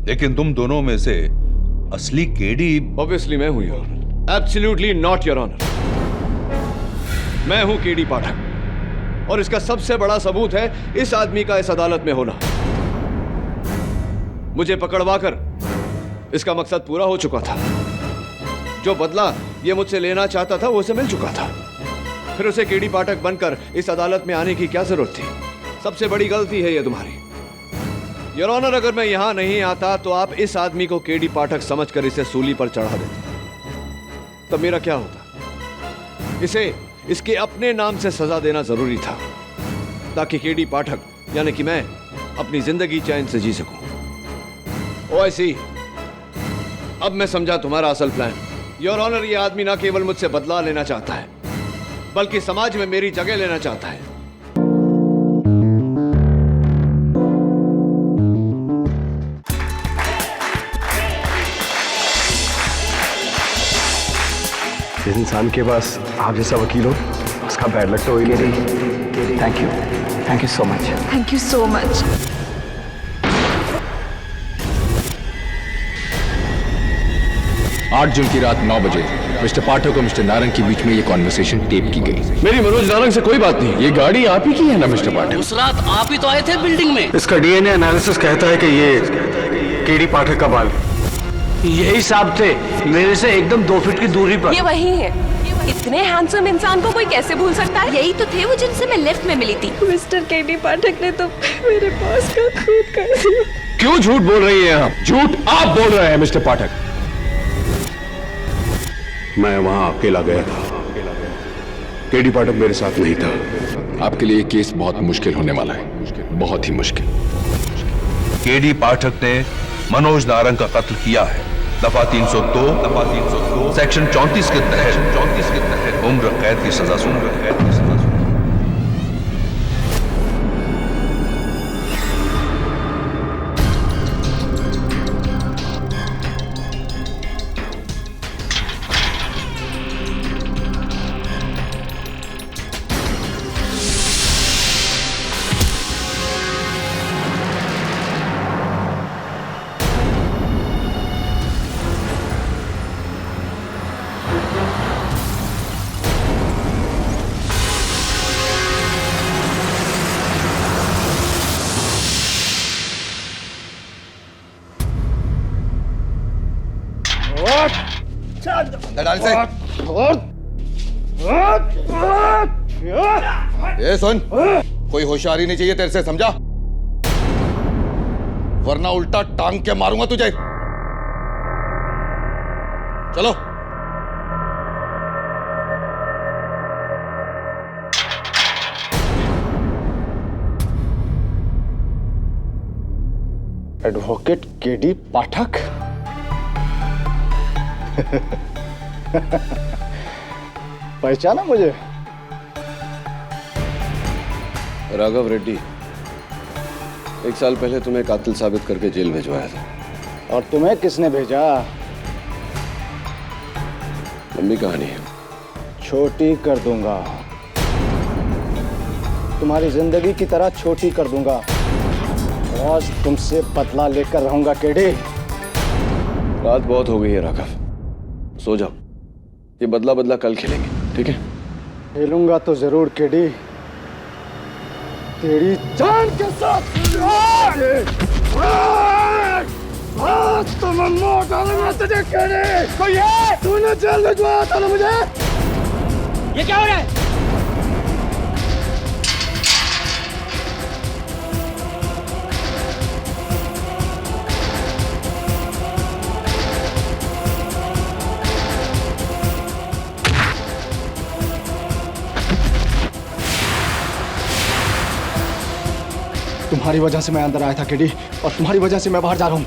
लेकिन तुम दोनों में से असली केडी ऑब्वियसली मैं हूं your honour. Absolutely not your honour. मैं हूं केडी पाठक और इसका सबसे बड़ा सबूत है इस आदमी का इस अदालत में होना। मुझे पकड़वाकर इसका मकसद पूरा हो चुका था। जो बदला ये मुझसे लेना चाहता था वो उसे मिल चुका था। फिर उसे केडी पाठक बनकर इस अदालत में आने की क्या जरूरत थी? सबसे बड़ी गलती है ये तुम्हारी योर ऑनर। अगर मैं यहां नहीं आता तो आप इस आदमी को केडी पाठक समझकर इसे सूली पर चढ़ा देते। तब मेरा क्या होता? इसे इसके अपने नाम से सजा देना जरूरी था ताकि केडी पाठक यानी कि मैं अपनी जिंदगी चैन से जी सकूं। ओआईसी, अब मैं समझा तुम्हारा असल प्लान। योर ऑनर, ये आदमी ना केवल मुझसे बदला लेना चाहता है बल्कि समाज में मेरी जगह लेना चाहता है। जिस इंसान के पास आप जैसा वकील हो उसका बैड लक तो हो ही नहीं। Thank you so much. Thank you so much. 8 जून की रात 9 बजे मिस्टर पाठक और मिस्टर नारंग के बीच में ये कॉन्वर्सेशन टेप की गई। मेरी मनोज नारंग से कोई बात नहीं। ये गाड़ी आप ही की है ना मिस्टर पाठक? उस रात आप ही तो आए थे बिल्डिंग में। इसका डीएनए एनालिसिस कहता है कि ये केडी पाठक का बाल है। यही साहब थे, मेरे से एकदम 2 फीट की दूरी पर। ये वही है। इतने हैंडसम इंसान को कोई कैसे भूल सकता है? यही तो थे वो जिनसे मैं लिफ्ट में मिली थी। मिस्टर केडी पाठक ने तो मेरे पास का खून कर दिया। क्यों झूठ बोल रही है आप? झूठ आप बोल रहे हैं मिस्टर पाठक। मैं वहां अकेला गया था। केडी पाठक मेरे साथ नहीं था। आपके लिए केस बहुत मुश्किल होने वाला है, बहुत ही मुश्किल। केडी पाठक ने मनोज नारंग का कत्ल किया है। दफा 302 सेक्शन 34 के तहत उम्र कैद की सजा सुन। ये सुन, कोई होशियारी नहीं चाहिए तेरे से, समझा? वरना उल्टा टांग के मारूंगा तुझे। चलो। एडवोकेट केडी पाठक। पहचाना मुझे? राघव रेड्डी, 1 साल पहले तुम्हें कातिल साबित करके जेल भिजवाया था। और तुम्हें किसने भेजा? लंबी कहानी है। छोटी कर दूंगा, तुम्हारी जिंदगी की तरह छोटी कर दूंगा। आज तुमसे बदला लेकर रहूंगा केडी। रात बहुत हो गई है राघव, सो जाओ। ये बदला बदला कल खेलेंगे, ठीक है? खेलूंगा तो जरूर केडी, तेरी जान के साथ। तुम मार डालूंगा तुझे केडी। तो ये तूने जेल भिजवाया था ना मुझे? ये क्या हो रहा है? तुम्हारी वजह से मैं अंदर आया था केडी, और तुम्हारी वजह से मैं बाहर जा रहा हूं।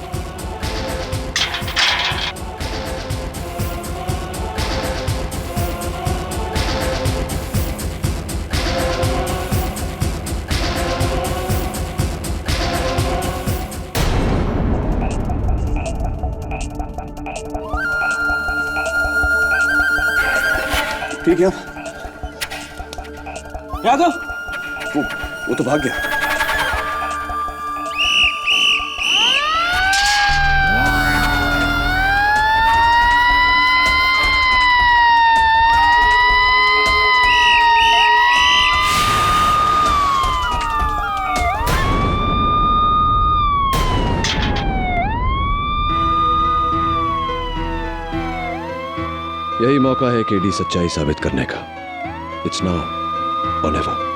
ठीक है। राघव, वो तो भाग गया। यही मौका है केडी सच्चाई साबित करने का। इट्स नाउ और नेवर।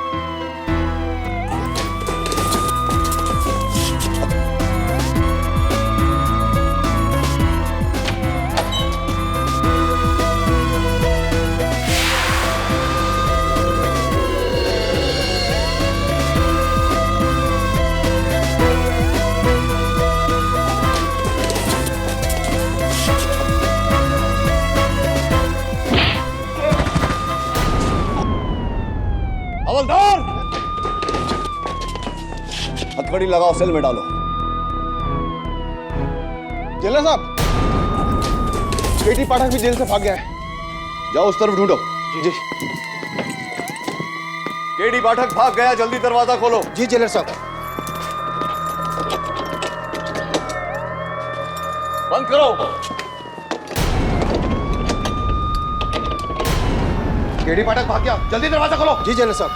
हवलदार, हथकड़ी लगाओ, सेल में डालो। जेलर साहब, केडी पाठक भी जेल से भाग गया है। जाओ उस तरफ ढूंढो। जी। केडी पाठक भाग गया, जल्दी दरवाजा खोलो। जी जेलर साहब। बंद करो। केडी पाठक भाग गया, जल्दी दरवाजा खोलो। जी जेलर साहब।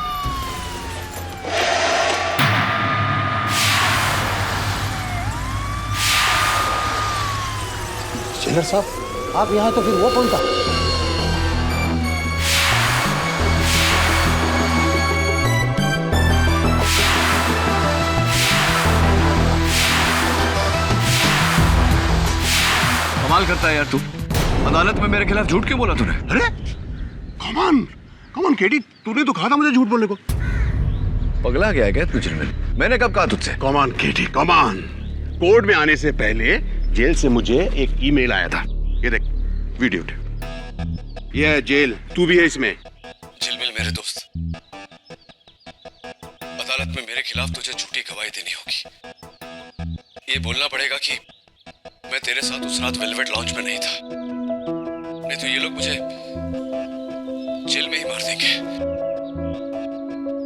जेलर साहब, आप यहां तो फिर वो कौन था? कमाल करता है यार तू। अदालत में मेरे खिलाफ झूठ क्यों बोला तूने? अरे कमान केडी, तूने तो कहा था मुझे झूठ बोलने को। पगला गया क्या तुझे? मैंने कब कहा तुझसे? कमान केडी, कमान। कोर्ट में आने से पहले जेल से मुझे एक ईमेल आया था। ये देख, वीडियो। ये है जेल, तू भी है इसमें। चिलमिल मेरे दोस्त, अदालत में मेरे खिलाफ तुझे झूठी गवाही देनी होगी। ये बोलना पड़ेगा कि मैं तेरे साथ उस रात वेलवेट लॉन्च में नहीं था, नहीं तो ये लोग मुझे जेल में ही मार देंगे।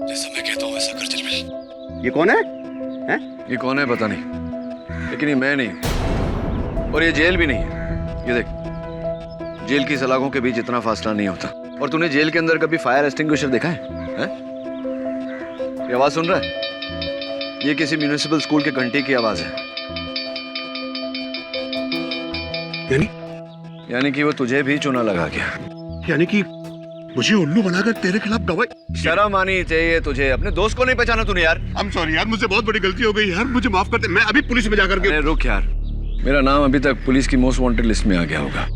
जैसा मैं कहता हूँ वैसा कर चिलमिल। ये कौन है? ये कौन है पता नहीं, लेकिन ये मैं नहीं, और ये जेल भी नहीं है। ये देख, जेल की सलाखों के बीच इतना फासला नहीं होता। और तूने जेल के अंदर कभी फायर एक्सटिंग्विशर देखा है? ये आवाज सुन रहा है? ये किसी म्युनिसिपल स्कूल के घंटी की आवाज है। यानी कि वो तुझे भी चुना लगा गया। यानी कि मुझे उल्लू बनाकर तेरे खिलाफ गवाही। शर्म आनी चाहिए तुझे। अपने दोस्त को नहीं पहचाना तूने यार। I'm sorry यार, मुझसे बहुत बड़ी गलती हो गई यार, मुझे माफ कर दे। मैं अभी पुलिस में जाकर के। अरे रुक यार, मेरा नाम अभी तक पुलिस की मोस्ट वांटेड लिस्ट में आ गया होगा।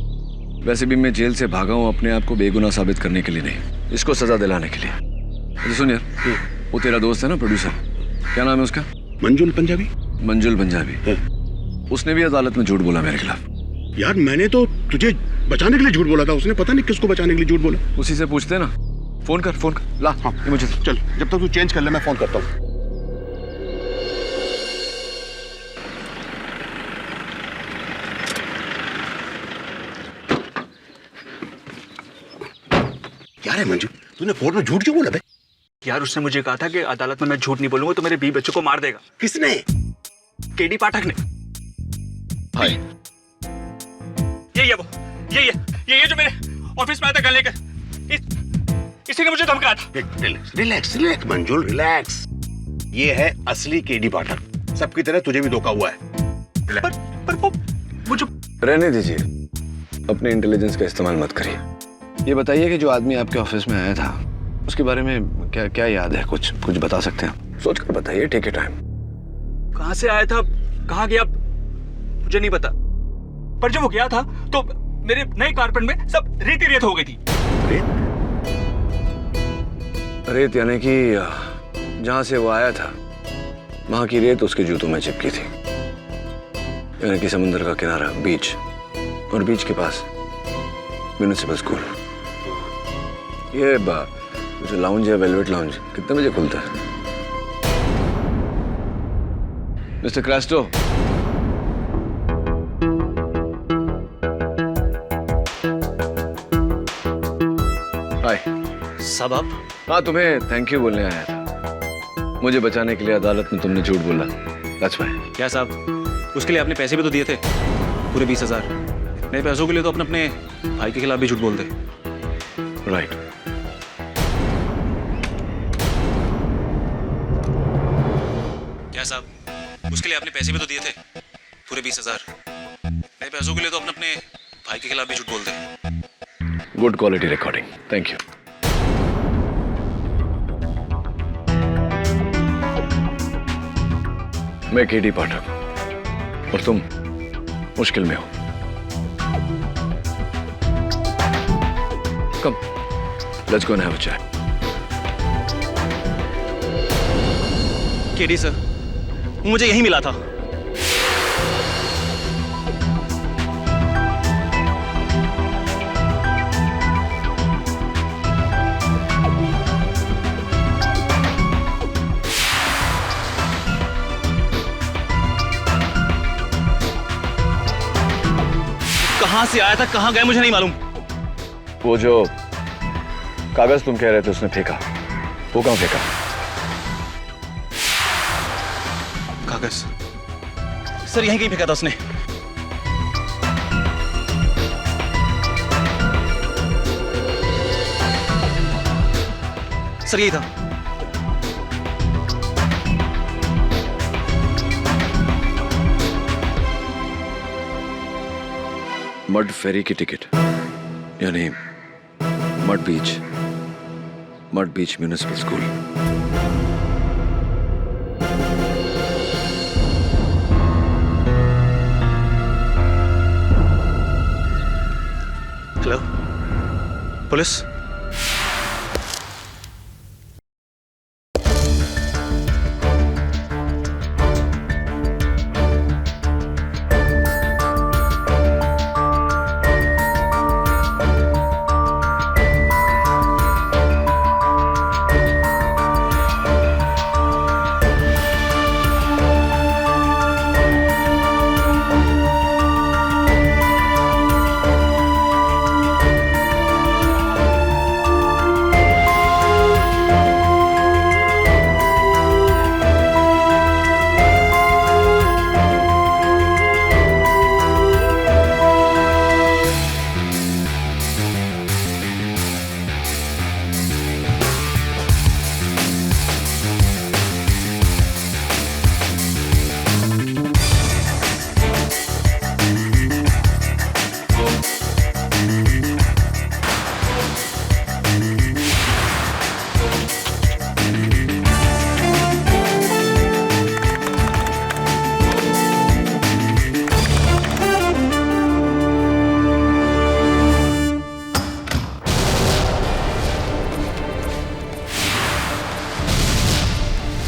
वैसे भी मैं जेल से भागा हूँ अपने आप को बेगुनाह साबित करने के लिए नहीं, इसको सजा दिलाने के लिए। अरे सुन यार, वो तेरा दोस्त है ना प्रोड्यूसर, क्या नाम है उसका? मंजुल पंजाबी। मंजुल पंजाबी। उसने भी अदालत में झूठ बोला मेरे खिलाफ। यार मैंने तो तुझे बचाने के लिए झूठ बोला था, उसने पता नहीं किसको बचाने के लिए झूठ बोला। उसी से पूछते ना। फोन कर, फोन कर। ला हाँ, ये मुझे चल, जब तक तू चेंज कर ले मैं फोन करता हूँ। क्या है मंजू, तूने कोर्ट में झूठ क्यों बोला बे? यार उसने मुझे कहा था कि अदालत में मैं झूठ नहीं बोलूंगा तो मेरे 20 बच्चों को मार देगा। किसने? केडी पाठक ने। हाय, यही है वो, यही है जो मेरे ऑफिस में आया था गले का। इसी ने मुझे धमकाया था। रिलैक्स मंजुल, रिलैक्स। ये है असली केडी पाठक। सबकी तरह तुझे भी धोखा हुआ है। पर वो मुझे रहने दीजिए, अपने इंटेलिजेंस का इस्तेमाल मत करिए। ये बताइए कि जो आदमी आपके ऑफिस में आया था उसके बारे में क्या क्या याद है? कुछ बता सकते हैं? सोच कर बताइए, टेक योर टाइम। कहां से आया था, कहां गया, मुझे नहीं पता। पर जब वो गया था तो मेरे नए कारपेट में सब रेत हो गई थी। रेत यानी कि जहां से वो आया था वहां की रेत उसके जूतों में चिपकी थी। यानी कि समुद्र का किनारा, बीच, और बीच के पास म्युनिसिपल स्कूल। ये जो लाउंज है, वेलवेट लाउंज, कितने बजे खुलता है? मिस्टर क्रास्टो, हाय। सब आप? हाँ, तुम्हें थैंक यू बोलने आया था। मुझे बचाने के लिए अदालत में तुमने झूठ बोला। That's why. क्या साहब, उसके लिए आपने पैसे भी तो दिए थे, पूरे 20,000। नए पैसों के लिए तो अपने भाई के खिलाफ भी झूठ बोलते। राइट। क्या साहब, उसके लिए आपने पैसे भी तो दिए थे, पूरे 20,000। नए पैसों के लिए तो अपने भाई के खिलाफ भी झूठ बोलते। Good quality recording, thank you. मैं केडी पाठक हूं और तुम मुश्किल में हो। Come, let's go and have a chat. KD sir, मुझे यही मिला था। कहां से आया था, कहां गया मुझे नहीं मालूम। वो जो कागज तुम कह रहे थे उसने फेंका, वो कहां फेंका? कागज सर यहीं कहीं फेंका था उसने। सर यही था। मड फेरी की टिकट, यानी Madh beach municipal school. Hello, police?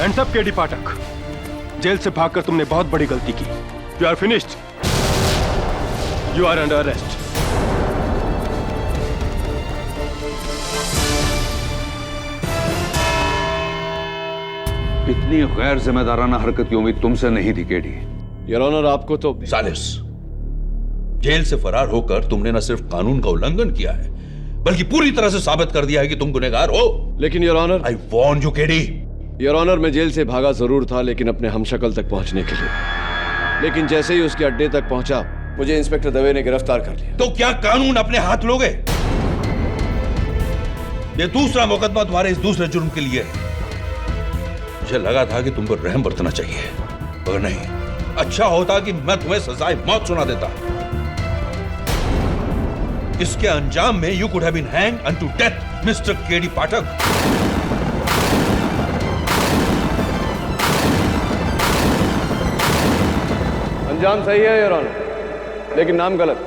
Hands up KD Pathak, jail से भागकर तुमने बहुत बड़ी गलती की। You are finished, you are under arrest. इतनी गैर जिम्मेदाराना हरकत की उम्मीद तुमसे नहीं थी केडी। योर ऑनर, आपको तो सालिस, जेल से फरार होकर तुमने न सिर्फ कानून का उल्लंघन किया है बल्कि पूरी तरह से साबित कर दिया है कि तुम गुनहगार हो। लेकिन your honour, I warn you KD. Your honour, मैं जेल से भागा जरूर था, लेकिन अपने हमशक्ल तक पहुंचने के लिए। लेकिन जैसे ही उसके अड्डे तक पहुंचा, मुझे इंस्पेक्टर दवे ने गिरफ्तार कर लिया। तो क्या कानून अपने हाथ लोगे? ये दूसरा मुकदमा तुम्हारे इस दूसरे जुर्म के लिए है। मुझे लगा था कि तुम पर रहम बरतना चाहिए, मगर नहीं। अच्छा होता कि मैं तुम्हें सजाए मौत सुना देता। इसके अंजाम में you could have been hanged unto death mister KD Pathak. अंजाम सही है योर ऑनर, लेकिन नाम गलत।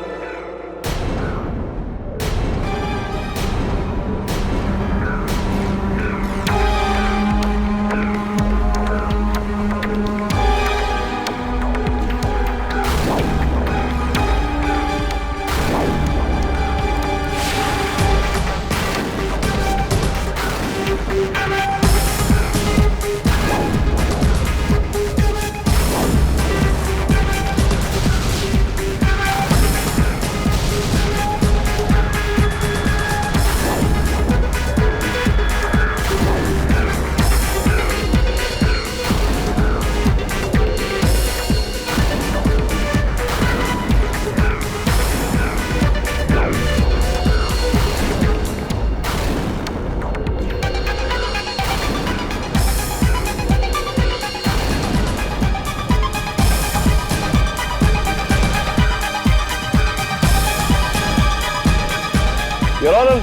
योर ऑनर,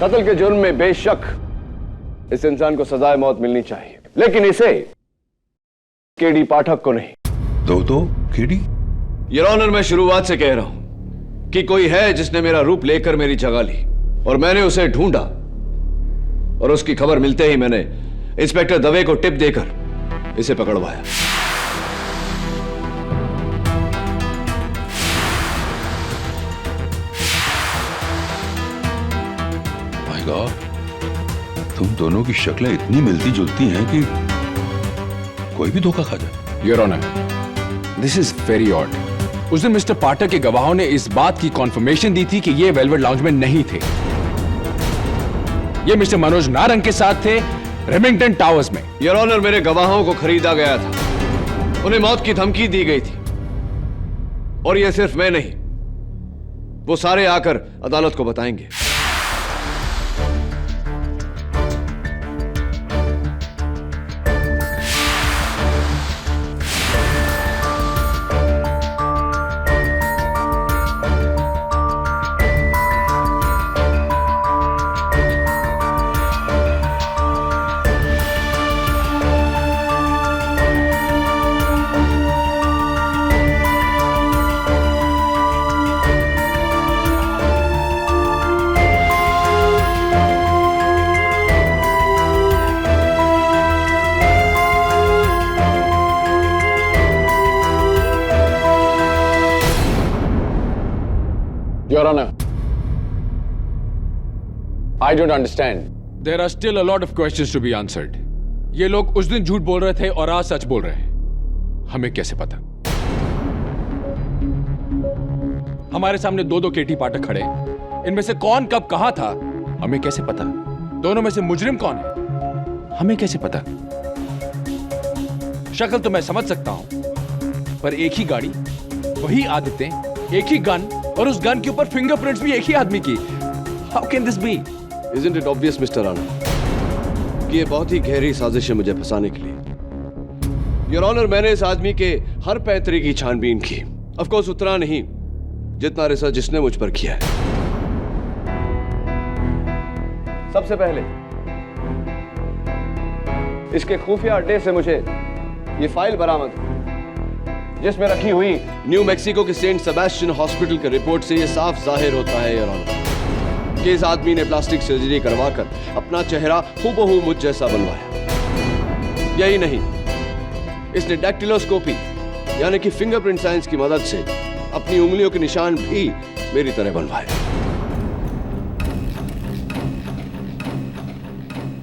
कत्ल के जुर्म में बेशक इस इंसान को सजाए मौत मिलनी चाहिए, लेकिन इसे केडी पाठक को नहीं। तो केडी? योर ऑनर, मैं शुरुआत से कह रहा हूं कि कोई है जिसने मेरा रूप लेकर मेरी जगह ली और मैंने उसे ढूंढा और उसकी खबर मिलते ही मैंने इंस्पेक्टर दवे को टिप देकर इसे पकड़वाया। माय गॉड, तुम दोनों की शक्लें इतनी मिलती जुलती हैं कि कोई भी धोखा खा जाए। Your honour, this is very odd. उस दिन मिस्टर पाठक के गवाहों ने इस बात की कॉन्फर्मेशन दी थी कि ये वेलवेट लाउंज में नहीं थे। ये मिस्टर मनोज नारंग के साथ थे रेमिंगटन टावर्स में। योर ऑनर, मेरे गवाहों को खरीदा गया था, उन्हें मौत की धमकी दी गई थी, और यह सिर्फ मैं नहीं, वो सारे आकर अदालत को बताएंगे। Your Honor, I don't understand. There are still a lot of questions to be answered. ये लोग उस दिन झूठ बोल रहे थे और आज सच बोल रहे हैं। हमें कैसे पता? हमारे सामने दो केटी पाठक खड़े, इनमें से कौन कब कहां था, हमें कैसे पता? दोनों में से मुजरिम कौन है, हमें कैसे पता? शक्ल तो मैं समझ सकता हूं, पर एक ही गाड़ी, वही आदतें, एक ही गन, और उस गन के ऊपर फिंगरप्रिंट्स भी एक ही आदमी की। How can this be? Isn't it obvious, Mr. Rana, कि ये बहुत ही गहरी साजिश है मुझे फंसाने के लिए। योर ऑनर, मैंने इस आदमी के हर पैतरे की छानबीन की। ऑफ कोर्स उतना नहीं जितना रिसर्च जिसने मुझ पर किया है। सबसे पहले इसके खुफिया अड्डे से मुझे ये फाइल बरामद हुई, जिसमें रखी हुई न्यू मैक्सिको के सेंट सेबेस्टियन हॉस्पिटल के रिपोर्ट से यह साफ जाहिर होता है योर ऑनर कि इस आदमी ने प्लास्टिक सर्जरी करवाकर अपना चेहरा हूबहू मुझ जैसा बनवाया। यही नहीं, इसने डैक्टिलोस्कोपी यानी कि फिंगरप्रिंट साइंस की मदद से अपनी उंगलियों के निशान भी मेरी तरह बनवाए।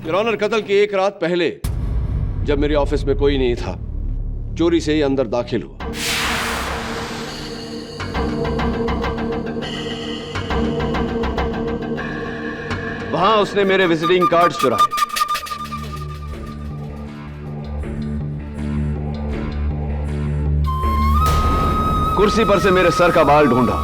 योर ऑनर, कत्ल की एक रात पहले जब मेरे ऑफिस में कोई नहीं था, चोरी से ही अंदर दाखिल हुआ। वहां उसने मेरे विजिटिंग कार्ड्स चुराए। कुर्सी पर से मेरे सर का बाल ढूंढा।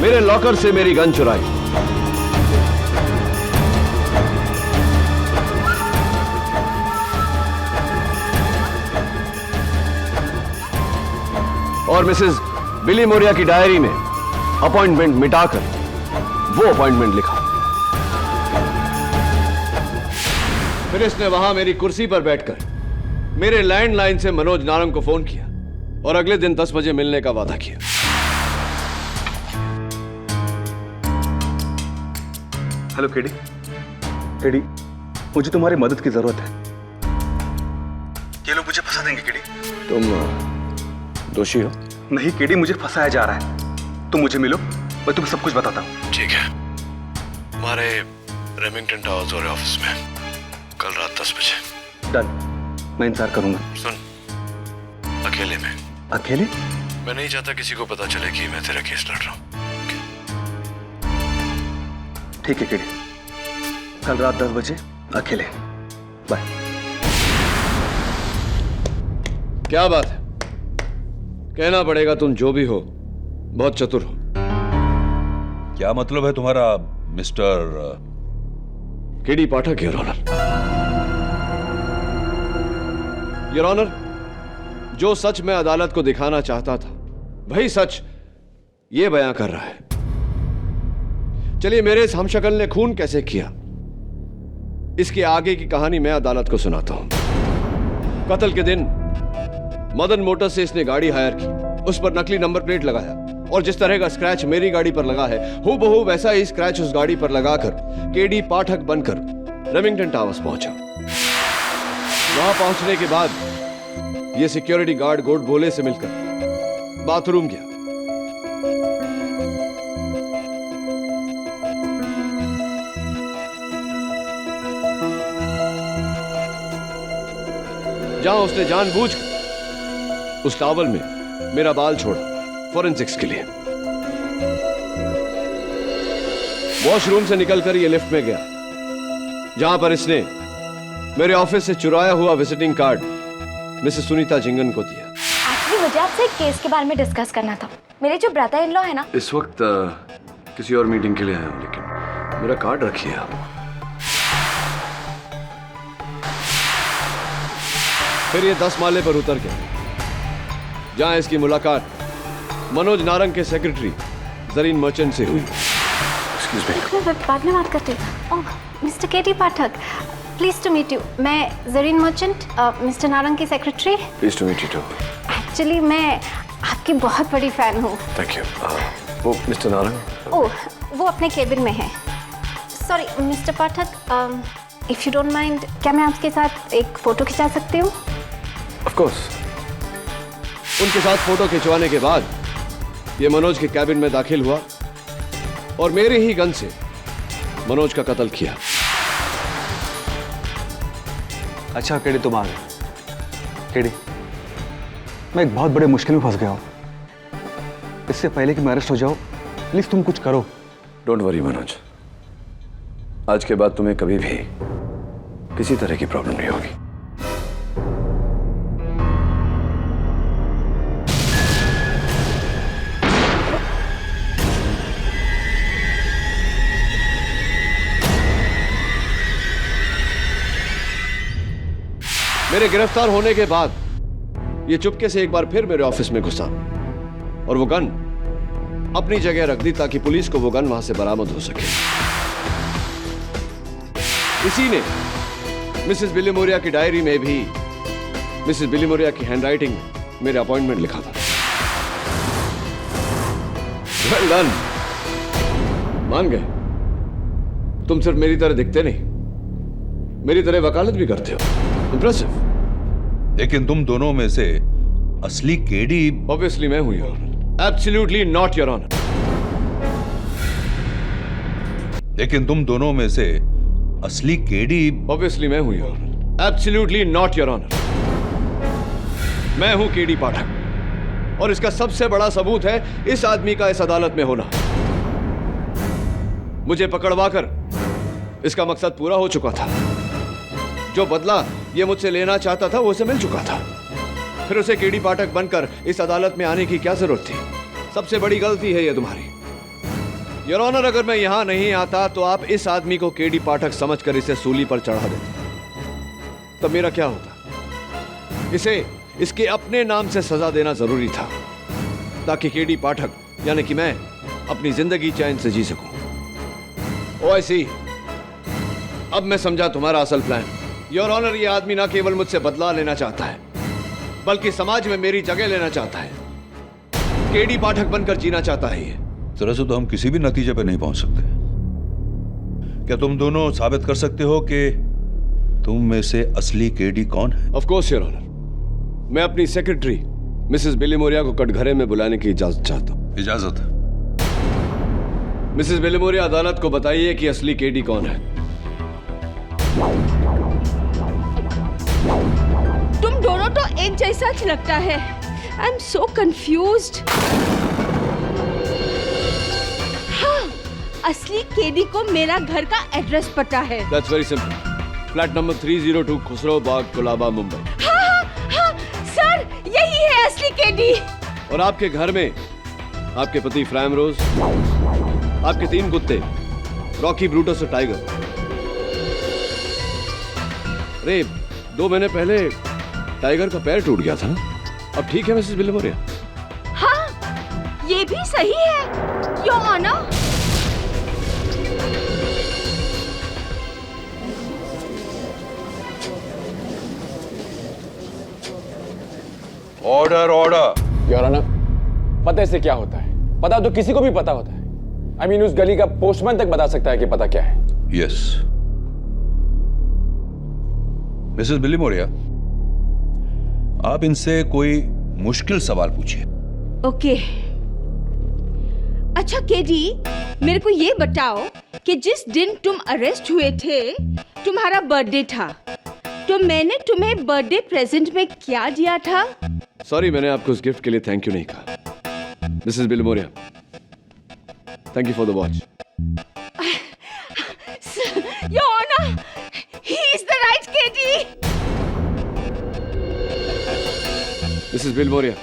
मेरे लॉकर से मेरी गन चुराई। और मिसेस बिली मोरिया की डायरी में अपॉइंटमेंट मिटाकर वो अपॉइंटमेंट लिखा। फिर इसने वहां मेरी कुर्सी पर बैठकर मेरे लैंडलाइन से मनोज नारंग को फोन किया और अगले दिन 10 बजे मिलने का वादा किया। हेलो केडी, केडी, मुझे तुम्हारी मदद की जरूरत है। ये लोग मुझे फंसा देंगे केडी। तुम दोषी हो? नहीं केडी, मुझे फंसाया जा रहा है। तुम मुझे मिलो, मैं तुम्हें सब कुछ बताता हूँ। ठीक है, हमारे रेमिंगटन टावर्स और ऑफिस में कल रात 10 बजे। डन, मैं इंतजार करूंगा। सुन, अकेले में। अकेले? मैं नहीं चाहता किसी को पता चले कि मैं तेरा केस लड़ रहा हूँ। ठीक है केडी, कल रात 10 बजे अकेले। बाय। क्या बात है, कहना पड़ेगा तुम जो भी हो बहुत चतुर हो। क्या मतलब है तुम्हारा mister KD Pathak? Your honour, your honour, जो सच मैं अदालत को दिखाना चाहता था वही सच ये बयां कर रहा है। चलिए, मेरे इस हमशक्ल ने खून कैसे किया इसकी आगे की कहानी मैं अदालत को सुनाता हूं। कत्ल के दिन मदन मोटर्स से इसने गाड़ी हायर की, उस पर नकली नंबर प्लेट लगाया और जिस तरह का स्क्रैच मेरी गाड़ी पर लगा है हूबहू वैसा ही स्क्रैच उस गाड़ी पर लगाकर केडी पाठक बनकर रेमिंगटन टावर्स पहुंचा। वहां पहुंचने के बाद यह सिक्योरिटी गार्ड गोड भोले से मिलकर बाथरूम गया। जहां उसने जानबूझकर उस टॉवल में मेरा बाल छोड़ा फॉरेंसिक्स के लिए। वॉशरूम से निकलकर ये लिफ्ट में गया जहां पर इसने मेरे ऑफिस से चुराया हुआ visiting card Mrs Sunita Jhingan को दिया। एक्चुअली मुझे आपसे एक केस के बारे में डिस्कस करना था। मेरे जो ब्रदर इन लॉ है ना, इस वक्त किसी और मीटिंग के लिए आया हूं, लेकिन मेरा कार्ड रखिए आप। फिर ये 10 माले पर उतर गया जहां इसकी मुलाकात मनोज नारंग के सेक्रेटरी जरीन मर्चेंट से हुई। बाद में बात करते हैं। Oh mister KD Pathak, please to meet you. मैं जरीन मर्चेंट, मिस्टर नारंग की सेक्रेटरी। Please to meet you too. Actually मैं आपकी बहुत बड़ी फैन हूँ। Thank you. वो मिस्टर नारंग? ओह वो अपने केबिन में है। Sorry mister Pathak, if you don't mind, क्या मैं आपके साथ एक फोटो खिंचा सकती हूँ? Of course. उनके साथ फोटो खिंचवाने के बाद ये मनोज के कैबिन में दाखिल हुआ और मेरे ही गन से मनोज का कत्ल किया। अच्छा केडी, तुम आ गए। केडी, मैं एक बहुत बड़े मुश्किल में फंस गया हूं। इससे पहले कि मैं अरेस्ट हो जाऊं, प्लीज तुम कुछ करो। डोंट वरी मनोज, आज के बाद तुम्हें कभी भी किसी तरह की प्रॉब्लम नहीं होगी। मेरे गिरफ्तार होने के बाद ये चुपके से एक बार फिर मेरे ऑफिस में घुसा और वो गन अपनी जगह रख दी ताकि पुलिस को वो गन वहां से बरामद हो सके। इसी ने मिसेस बिलीमोरिया की डायरी में भी मिसेस बिलीमोरिया की हैंडराइटिंग में मेरे अपॉइंटमेंट लिखा था। वेल डन, मान गए। तुम सिर्फ मेरी तरह दिखते नहीं, मेरी तरह वकालत भी करते हो। इंप्रेसिव। लेकिन तुम दोनों में से असली केडी ऑब्वियसली मैं हूं your honour. Absolutely not your honour. लेकिन तुम दोनों में से असली केडी ऑब्वियसली मैं हूं your honour. Absolutely not your honour. मैं हूं केडी पाठक और इसका सबसे बड़ा सबूत है इस आदमी का इस अदालत में होना। मुझे पकड़वाकर इसका मकसद पूरा हो चुका था। जो बदला ये मुझसे लेना चाहता था वो उसे मिल चुका था। फिर उसे केडी पाठक बनकर इस अदालत में आने की क्या जरूरत थी? सबसे बड़ी गलती है ये तुम्हारी योर ऑनर। अगर मैं यहां नहीं आता तो आप इस आदमी को केडी पाठक समझकर इसे सूली पर चढ़ा देते। तब मेरा क्या होता? इसे इसके अपने नाम से सजा देना जरूरी था ताकि केडी पाठक यानी कि मैं अपनी जिंदगी चैन से जी सकूं। ओ आई सी, अब मैं समझा तुम्हारा असल प्लान। योर ऑनर, ये आदमी ना केवल मुझसे बदला लेना चाहता है बल्कि समाज में मेरी जगह लेना चाहता है। केडी पाठक बनकर जीना चाहता है। ये तरह से तो हम किसी भी नतीजे पर नहीं पहुंच सकते। क्या तुम दोनों साबित कर सकते हो कि तुम में से असली केडी कौन है? Of course your honour. मैं अपनी सेक्रेटरी मिसेस बिलीमोरिया को कटघरे में बुलाने की इजाजत चाहता हूं। इजाजत? मिसेस बिलीमोरिया, अदालत को बताइए कि असली केडी कौन है। तुम दोनों तो एक जैसा लगता है। I am so confused. हाँ, असली केडी को मेरा घर का एड्रेस पता है। That's very simple. Flat number 302 Khusro Bagh Colaba Mumbai. हाँ, सर यही है असली केडी। और आपके घर में आपके पति फ्रैम रोज, आपके 3 कुत्ते रॉकी, ब्रूटस और टाइगर। अरे 2 महीने पहले टाइगर का पैर टूट गया था ना, अब ठीक है मिसेस बिलिमोरिया? हाँ, ये भी सही है your honour. Order order. Your honour, पते से क्या होता है? पता तो किसी को भी पता होता है। I mean, उस गली का पोस्टमैन तक बता सकता है कि पता क्या है। यस मिसेस बिलिमोरिया, आप इनसे कोई मुश्किल सवाल पूछिए। ओके। अच्छा केडी, मेरे को ये बताओ कि जिस दिन तुम अरेस्ट हुए थे तुम्हारा बर्थडे था, तो मैंने तुम्हें बर्थडे प्रेजेंट में क्या दिया था? सॉरी, मैंने आपको उस गिफ्ट के लिए थैंक यू नहीं कहा। Mrs Bilimoria, thank you for the watch. Your honour, he is the right KD. Mrs Bilimoria,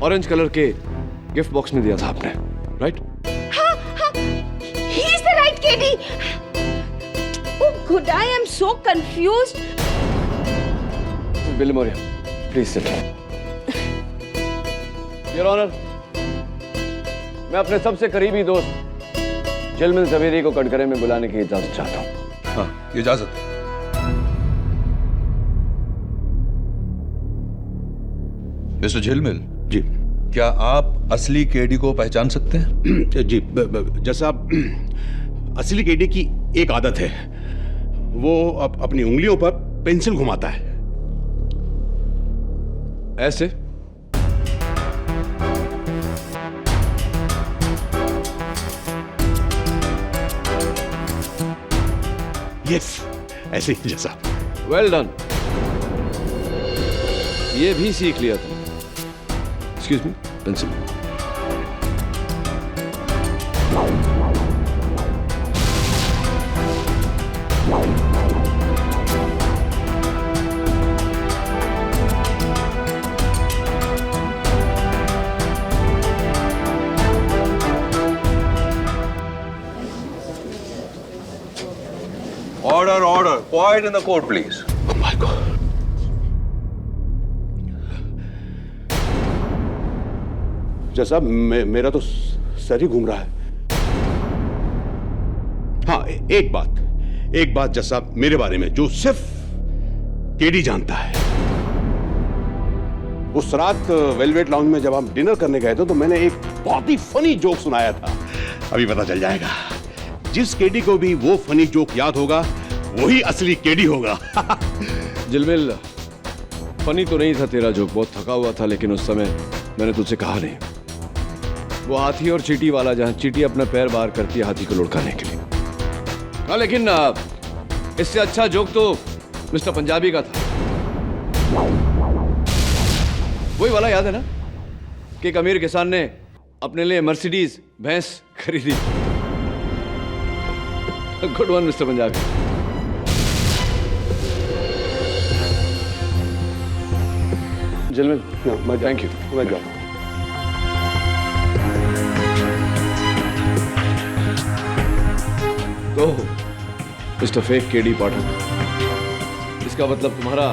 orange colour के गिफ्ट बॉक्स में दिया था आपने, राइट? हाँ, he is the right KD. Oh good, I am so confused. Bilimoria, please sit. Your honour, मैं अपने सबसे करीबी दोस्त झिलमिल जवेरी को कटघरे में बुलाने की इजाजत चाहता हूँ। हाँ, इजाजत है। मिस्टर झिलमिल जी, क्या आप असली केडी को पहचान सकते हैं? जी, जैसा असली केडी की एक आदत है, वो अपनी उंगलियों पर पेंसिल घुमाता है। ऐसे? यस, ऐसे ही जैसा। वेल डन, ये भी सीख लिया था। Excuse me, pencil. Order order, quite in the court please. My God, जैसा मेरा तो सर ही घूम रहा है। हाँ, एक बात जैसा मेरे बारे में जो सिर्फ केडी जानता है। उस रात वेलवेट लाउंज में जब हम डिनर करने गए थे तो मैंने एक बहुत ही फनी जोक सुनाया था। अभी पता चल जाएगा। जिस केडी को भी वो फनी जोक याद होगा वही असली केडी होगा। झिलमिल, फनी तो नहीं था तेरा जोक, बहुत थका हुआ था, लेकिन उस समय मैंने तुझसे कहा नहीं। वो हाथी और चींटी वाला, जहां चींटी अपना पैर बाहर करती है हाथी को लुढ़काने के लिए। हाँ, लेकिन इससे अच्छा जोक तो मिस्टर पंजाबी का था। वही वाला याद है ना कि एक अमीर किसान ने अपने लिए मर्सिडीज भैंस खरीदी। Good one mister Punjabi. झिलमिल, थैंक यू। मैं जाऊँ। तो मिस्टर फेक केडी पाठक, इसका मतलब तुम्हारा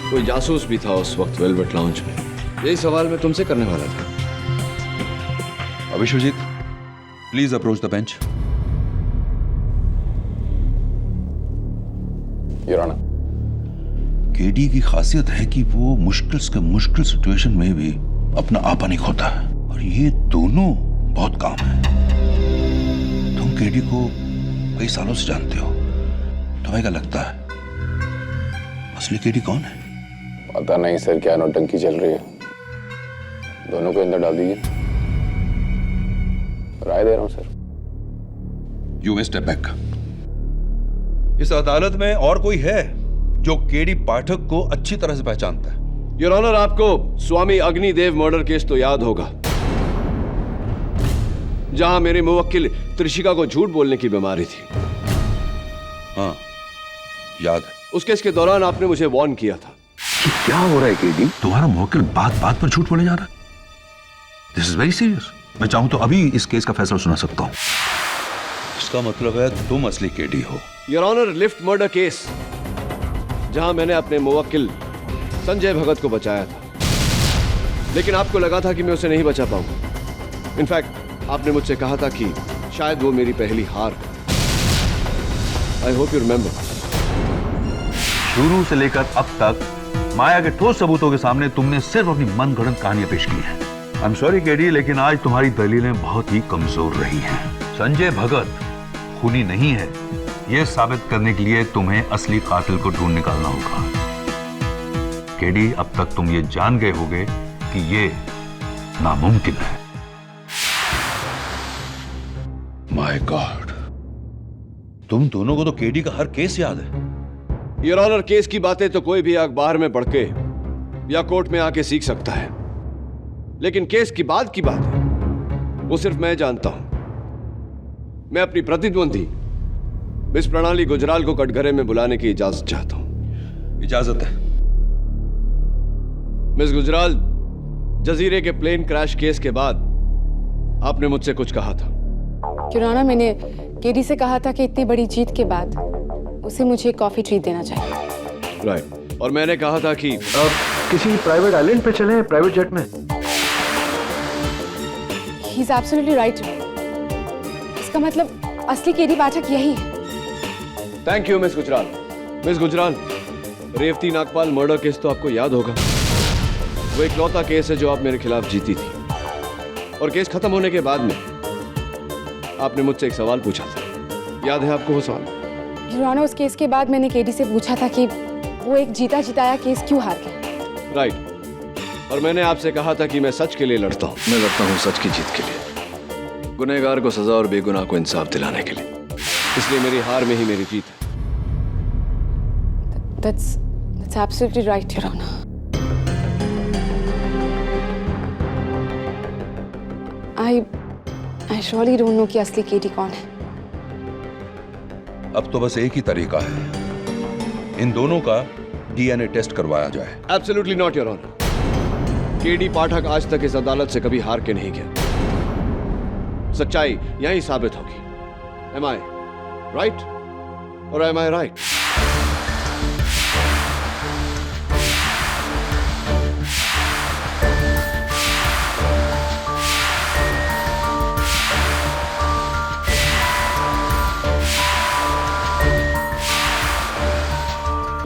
कोई जासूस भी था उस वक्त वेलवेट लाउंज में? यही सवाल मैं तुमसे करने वाला था। Abhishwajit, please approach the bench. Your honour, KD की खासियत है कि वो मुश्किल से मुश्किल सिचुएशन में भी अपना आपा नहीं खोता है, और ये दोनों बहुत काम है। तुम केडी को कई सालों से जानते हो, तुम्हें क्या लगता है असली केडी कौन है? पता नहीं सर, क्या नौटंकी चल रही है। दोनों को अंदर डाल दीजिए। राय दे रहा हूं sir. You may step back. इस अदालत में और कोई है जो केडी पाठक को अच्छी तरह से पहचानता है? योर ऑनर, आपको स्वामी अग्निदेव मर्डर केस तो याद होगा, जहां मेरे मुवक्किल त्रिशिका को झूठ बोलने की बीमारी थी। हाँ, याद है। उस केस के दौरान आपने मुझे वार्न किया था। कि क्या हो रहा है केडी? तुम्हारा मुवक्किल बात बात पर झूठ बोले जा रहा है। This is very serious. मैं चाहूं तो अभी इस केस का फैसला सुना सकता हूं। इसका मतलब है तुम असली केडी हो। Your honour, lift murder case, जहां मैंने अपने मुवक्किल संजय भगत को बचाया था, लेकिन आपको लगा था कि मैं उसे नहीं बचा पाऊंगा। इनफैक्ट आपने मुझसे कहा था कि शायद वो मेरी पहली हार है। I hope you remember. शुरू से लेकर अब तक माया के ठोस सबूतों के सामने तुमने सिर्फ अपनी मनगढ़ंत कहानियां पेश की हैं। आई एम सॉरी केडी, लेकिन आज तुम्हारी दलीलें बहुत ही कमजोर रही हैं। संजय भगत खूनी नहीं है, यह साबित करने के लिए तुम्हें असली कातिल को ढूंढ निकालना होगा। केडी, अब तक तुम ये जान गए होगे कि ये नामुमकिन है। माय गॉड, तुम दोनों को तो केडी का हर केस याद है। योर ऑनर, केस की बातें तो कोई भी अखबार में पढ़ के या कोर्ट में आके सीख सकता है, लेकिन केस की बाद की बात है वो सिर्फ मैं जानता हूं। मैं अपनी प्रतिद्वंदी मिस प्रणाली गुजराल को कटघरे में बुलाने की इजाजत चाहता हूं। इजाजत है। मिस गुजराल, जजीरे के प्लेन क्रैश केस के बाद आपने मुझसे कुछ कहा था। किराना, मैंने केडी से कहा था कि इतनी बड़ी जीत के बाद उसे मुझे कॉफी ट्रीट देना चाहिए। राइट। और मैंने कहा था कि किसी प्राइवेट आइलैंड पे चलें, प्राइवेट जेट में। He is absolutely right. इसका मतलब असली केडी पाठक यही है। Thank you miss Gujral. Miss Gujral, Revathi Nagpal murder case तो आपको याद होगा। वो इकलौता केस है जो आप मेरे खिलाफ जीती थी, और केस खत्म होने के बाद में आपने मुझसे एक सवाल पूछा था। याद है आपको वो सवाल? युराना, उस केस के बाद मैंने केडी से पूछा था कि वो एक जीता जिताया केस क्यों हार गया। राइट। और मैंने आपसे कहा था कि मैं सच के लिए लड़ता हूँ। मैं लड़ता हूँ सच की जीत के लिए, गुनहगार को सजा और बेगुनाह को इंसाफ दिलाने के लिए। इसलिए मेरी हार में ही मेरी जीत है। That's absolutely right, Your Honor. I surely don't know कि असली केडी कौन है। अब तो बस एक ही तरीका है, इन दोनों का डीएनए टेस्ट करवाया जाए। Absolutely not, Your Honor. KD Pathak आज तक इस अदालत से कभी हार के नहीं गया। सच्चाई यही साबित होगी। Am I right or am I right?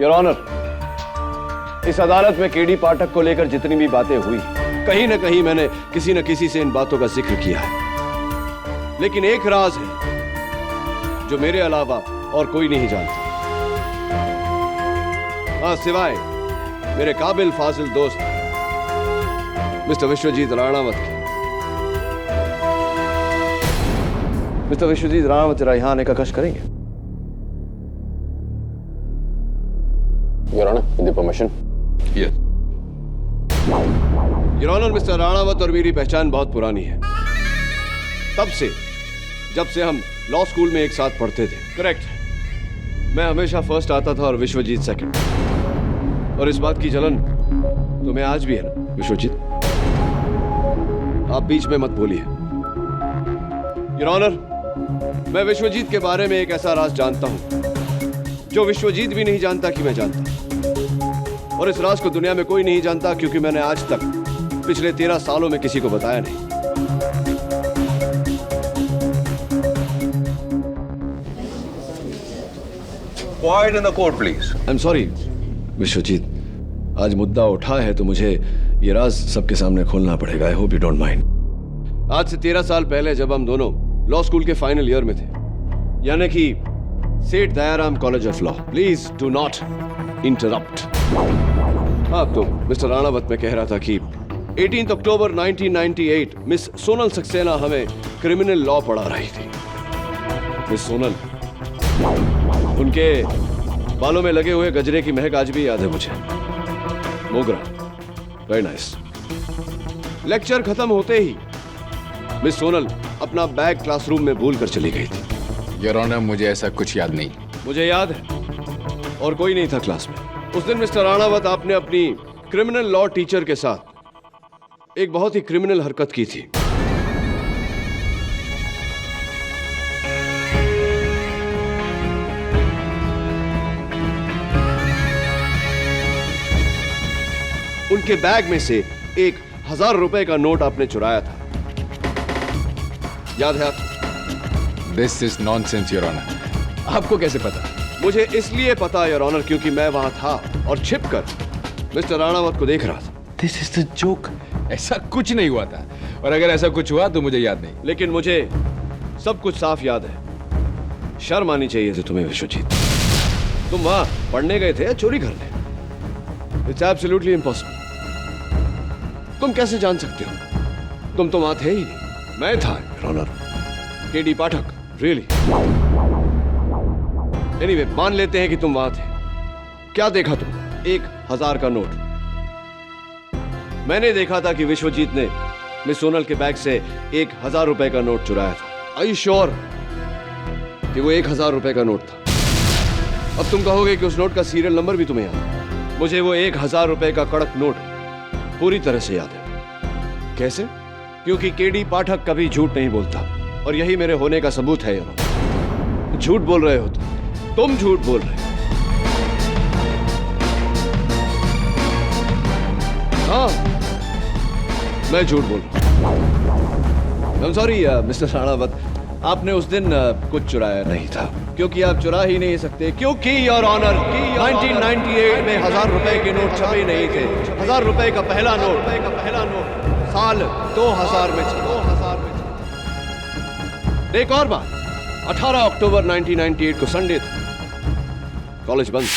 Your honour, इस अदालत में केडी पाठक को लेकर जितनी भी बातें हुई, कहीं ना कहीं मैंने किसी न किसी से इन बातों का जिक्र किया है। लेकिन एक राज है जो मेरे अलावा और कोई नहीं जानता। हाँ, सिवाय मेरे काबिल फाजिल दोस्त मिस्टर विश्वजीत राणावत के। मिस्टर विश्वजीत राणावत जरा यहां आने का कष्ट करेंगे? Your Honor, with the permission. Yes. Your Honor, mister Ranawat और मेरी पहचान बहुत पुरानी है। तब से, जब से हम लॉ स्कूल में एक साथ पढ़ते थे। करेक्ट। मैं हमेशा फर्स्ट आता था और विश्वजीत सेकंड। और इस बात की जलन तुम्हें आज भी है ना विश्वजीत? आप बीच में मत बोलिए। योर ऑनर, मैं विश्वजीत के बारे में एक ऐसा राज जानता हूं जो विश्वजीत भी नहीं जानता कि मैं जानता। और इस राज को दुनिया में कोई नहीं जानता, क्योंकि मैंने आज तक पिछले 13 सालों में किसी को बताया नहीं। Quiet in the court, please. I'm sorry, Vishwajeet, आज मुद्दा उठा है तो मुझे ये राज सबके सामने खोलना पड़ेगा। I hope you don't mind. आज से 13 साल पहले जब हम दोनों लॉ स्कूल के फाइनल ईयर में थे, यानी कि सेठ Dayaram college of law. Please do not interrupt. आप तो मिस्टर राणावत में कह रहा था कि 18 अक्टूबर 1998 मिस सोनल सक्सेना हमें क्रिमिनल लॉ पढ़ा रही थी। मिस सोनल, उनके बालों में लगे हुए गजरे की महक आज भी याद है मुझे। मोगरा, वेरी नाइस। लेक्चर खत्म होते ही मिस सोनल अपना बैग क्लासरूम में भूल कर चली गई थी। योर ऑनर, मुझे ऐसा कुछ याद नहीं। मुझे याद है, और कोई नहीं था क्लास में। उस दिन मिस्टर राणावत, आपने अपनी क्रिमिनल लॉ टीचर के साथ एक बहुत ही क्रिमिनल हरकत की थी। उनके बैग में से 1000 रुपए का नोट आपने चुराया था, याद है आपको? This is nonsense your honour. आपको कैसे पता? मुझे इसलिए पता योर ऑनर क्योंकि मैं वहां था और छिपकर मिस्टर राणावत को देख रहा था। This is the joke. ऐसा कुछ नहीं हुआ था, और अगर ऐसा कुछ हुआ तो मुझे याद नहीं। लेकिन मुझे सब कुछ साफ याद है। शर्म आनी चाहिए थी तुम्हें विश्वजीत। तुम वहां पढ़ने गए थे या चोरी करने? It's absolutely impossible. तुम कैसे जान सकते हो? तुम तो वहां थे ही नहीं। मैं था your honour, KD Pathak. Really? Anyway, मान लेते हैं कि तुम वहां थे। क्या देखा तुम? 1000 का नोट। मैंने देखा था कि विश्वजीत ने मिस सोनल के बैग से 1000 रुपए का नोट चुराया था। आई श्योर कि वो 1000 रुपए का नोट था? अब तुम कहोगे कि उस नोट का सीरियल नंबर भी तुम्हें याद है। मुझे वो 1000 रुपए का कड़क नोट पूरी तरह से याद है। कैसे? क्योंकि केडी पाठक कभी झूठ नहीं बोलता, और यही मेरे होने का सबूत है यार। झूठ बोल रहे हो तुम झूठ बोल रहे हो। हाँ, मैं झूठ बोल रहा हूं। सॉरी मिस्टर राणावत, आपने उस दिन कुछ चुराया नहीं था, क्योंकि आप चुरा ही नहीं सकते, क्योंकि योर ऑनर 1998 में 1000 रुपए के नोट छपे नहीं थे। 1000 रुपए का पहला नोट साल 2000 में छपा। एक और बात, 18 अक्टूबर 1998 को संडे था, कॉलेज बंद।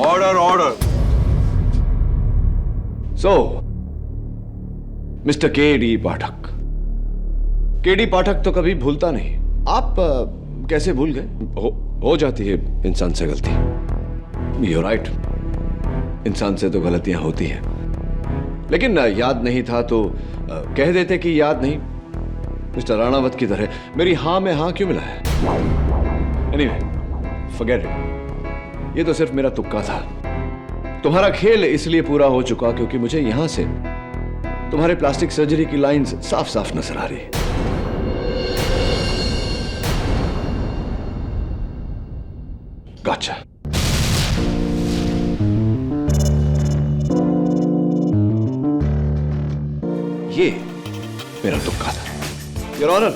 Order order. So mister KD Pathak. KD Pathak तो कभी भूलता नहीं। आप कैसे भूल गए? हो जाती है इंसान से गलती। You're right, इंसान से तो गलतियां होती हैं, लेकिन याद नहीं था तो कह देते कि याद नहीं। मिस्टर राणावत की तरह मेरी हां में हां क्यों मिला है? Anyway, forget it. ये तो सिर्फ मेरा तुक्का था। तुम्हारा खेल इसलिए पूरा हो चुका क्योंकि मुझे यहां से तुम्हारे प्लास्टिक सर्जरी की लाइंस साफ साफ नजर आ रही है। Gotcha. ये मेरा तुक्का था योर ऑनर।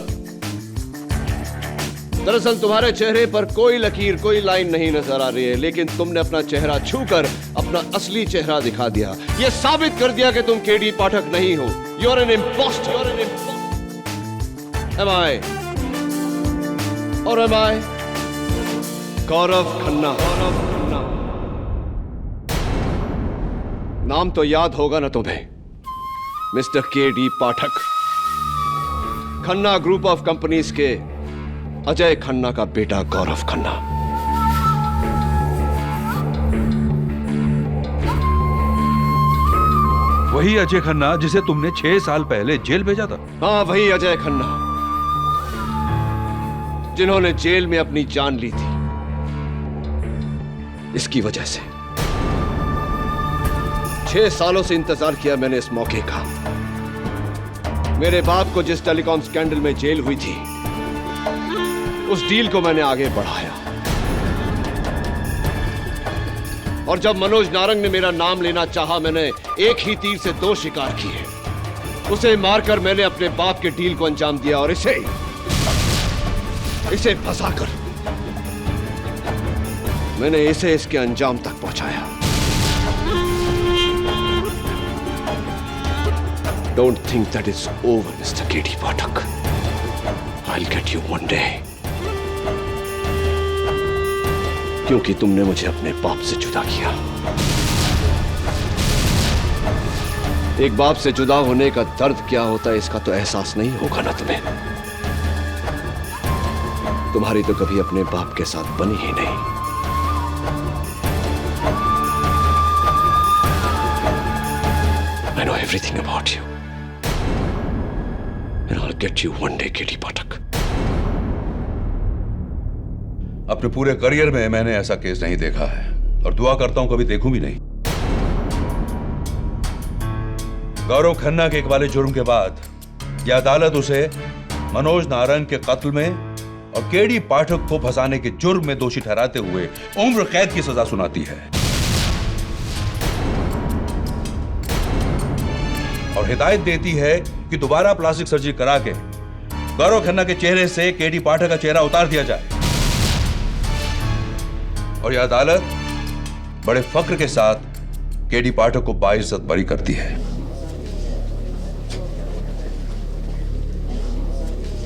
दरअसल तुम्हारे चेहरे पर कोई लकीर, कोई लाइन नहीं नजर आ रही है, लेकिन तुमने अपना चेहरा छूकर अपना असली चेहरा दिखा दिया। यह साबित कर दिया कि तुम केडी पाठक नहीं हो। You are an impostor. Am I और एम आई गौरव खन्ना। नाम तो याद होगा ना तुम्हें, mister KD Pathak. Khanna group of companies के अजय खन्ना का बेटा गौरव खन्ना। वही अजय खन्ना जिसे तुमने 6 साल पहले जेल भेजा था? हाँ, वही अजय खन्ना जिन्होंने जेल में अपनी जान ली थी इसकी वजह से। 6 सालों से इंतजार किया मैंने इस मौके का। मेरे बाप को जिस टेलीकॉम स्कैंडल में जेल हुई थी, उस डील को मैंने आगे बढ़ाया। और जब मनोज नारंग ने मेरा नाम लेना चाहा, मैंने एक ही तीर से 2 शिकार किए। उसे मारकर मैंने अपने बाप के डील को अंजाम दिया और इसे फंसाकर मैंने इसे इसके अंजाम तक पहुंचाया। Don't think that it's over, Mr. K.D. Pathak. I'll get you one day. क्योंकि तुमने मुझे अपने बाप से जुदा किया। एक बाप से जुदा होने का दर्द क्या होता है इसका तो एहसास नहीं होगा ना तुम्हें। तुम्हारी तो कभी अपने बाप के साथ बनी ही नहीं। I know everything about you. And I'll get you one day, केटी पाठक। अपने पूरे करियर में मैंने ऐसा केस नहीं देखा है और दुआ करता हूं कभी देखूं भी नहीं। गौरव खन्ना के एक वाले जुर्म के बाद यह अदालत उसे मनोज नारंग के कत्ल में और केडी पाठक को फंसाने के जुर्म में दोषी ठहराते हुए उम्र कैद की सजा सुनाती है और हिदायत देती है कि दोबारा प्लास्टिक सर्जरी करा के गौरव खन्ना के चेहरे से केडी पाठक का चेहरा उतार दिया जाए। और यह अदालत बड़े फक्र के साथ केडी पाठक को बाइज्जत बरी करती है।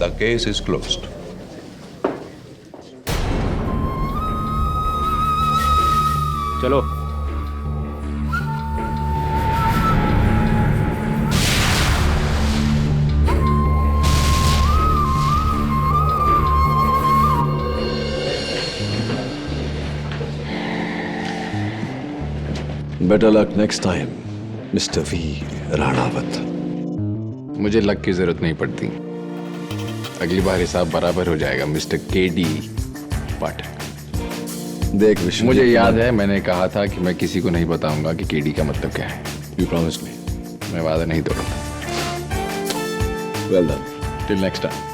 The case is closed. चलो। Better luck next time mister V Ranawat. मुझे लक की जरूरत नहीं पड़ती, अगली बार हिसाब बराबर हो जाएगा मिस्टर केडी पाठक। देख विश्व, मुझे याद है मैंने कहा था कि मैं किसी को नहीं बताऊंगा कि केडी का मतलब क्या है। You promise me. मैं वादा नहीं तोड़ूंगा। Well done. Till next time.